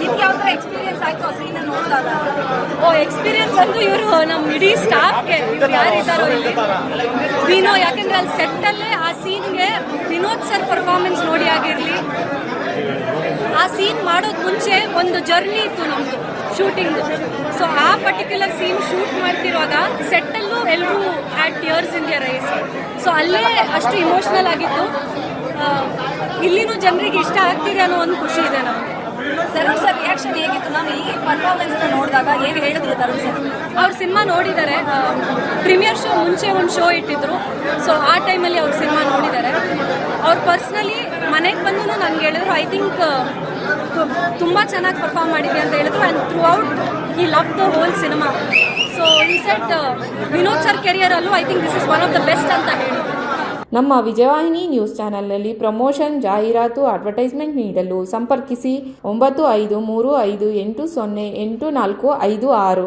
ನಿಮ್ಗೆ ಯಾವ ಥರ ಎಕ್ಸ್ಪೀರಿಯನ್ಸ್ ಆಯ್ತು ಆ ಸೀನ್ ನೋಡಿದಾಗ? ಎಕ್ಸ್ಪೀರಿಯನ್ಸ್ ಅಂತೂ ಇವರು ನಮ್ಮ ಇಡೀ ಸ್ಟಾಫ್ಗೆ ಇವ್ರು ಯಾರಿದ್ದಾರೋ ಇಲ್ಲಿ ವಿನೋ, ಯಾಕೆಂದ್ರೆ ಅಲ್ಲಿ ಸೆಟ್ಟಲ್ಲೇ ಆ ಸೀನ್ಗೆ ವಿನೋದ್ ಸರ್ ಪರ್ಫಾರ್ಮೆನ್ಸ್ ನೋಡಿ ಆಗಿರಲಿ, ಆ ಸೀನ್ ಮಾಡೋದು ಮುಂಚೆ ಒಂದು ಜರ್ನಿ ಇತ್ತು ನಮ್ಮದು ಶೂಟಿಂಗ್. ಸೊ ಆ ಪರ್ಟಿಕ್ಯುಲರ್ ಸೀನ್ ಶೂಟ್ ಮಾಡ್ತಿರುವಾಗ ಸೆಟ್ಟಲ್ಲೂ ಎಲ್ಲರೂ had tears in their eyes. So ಅಲ್ಲೇ ಅಷ್ಟು ಇಮೋಷ್ನಲ್ ಆಗಿತ್ತು. ಇಲ್ಲಿನೂ ಜನರಿಗೆ ಇಷ್ಟ ಆಗ್ತಿದೆ ಅನ್ನೋ ಒಂದು ಖುಷಿ ಇದೆ ನಮಗೆ. ತರುಣ್ ಸರ್ ರಿಯಾಕ್ಷನ್ ಹೇಗಿತ್ತು? ನಾವು ಈ ಪರ್ಫಾರ್ಮೆನ್ಸ್ ನೋಡಿದಾಗ ಏನು ಹೇಳಿದ್ರು ತರುಣ್ ಸರ್? ಅವ್ರ ಸಿನಿಮಾ ನೋಡಿದ್ದಾರೆ, ಪ್ರೀಮಿಯರ್ ಶೋ ಮುಂಚೆ ಒಂದು ಶೋ ಇಟ್ಟಿದ್ರು. ಸೊ ಆ ಟೈಮಲ್ಲಿ ಅವ್ರ ಸಿನಿಮಾ ನೋಡಿದ್ದಾರೆ. ಅವ್ರು ಪರ್ಸ್ನಲಿ ಮನೆಗೆ ಬಂದು ನನಗೆ ಹೇಳಿದ್ರು, ಐ ಥಿಂಕ್ ತುಂಬ ಚೆನ್ನಾಗಿ ಪರ್ಫಾರ್ಮ್ ಮಾಡಿದೆ ಅಂತ ಹೇಳಿದ್ರು. ಆ್ಯಂಡ್ ಥ್ರೂ ಔಟ್ ಈ love the whole cinema. So ಈ ಸೆಟ್ ವಿನೋದ್ ಸರ್ ಕೆರಿಯರಲ್ಲೂ I think this is one of the best ಅಂತ ಹೇಳಿದ್ರು. ನಮ್ಮ ವಿಜಯವಾಹಿನಿ ನ್ಯೂಸ್ ಚಾನೆಲ್ನಲ್ಲಿ ಪ್ರಮೋಷನ್, ಜಾಹೀರಾತು, ಅಡ್ವರ್ಟೈಸ್ಮೆಂಟ್ ನೀಡಲು ಸಂಪರ್ಕಿಸಿ 9535808456.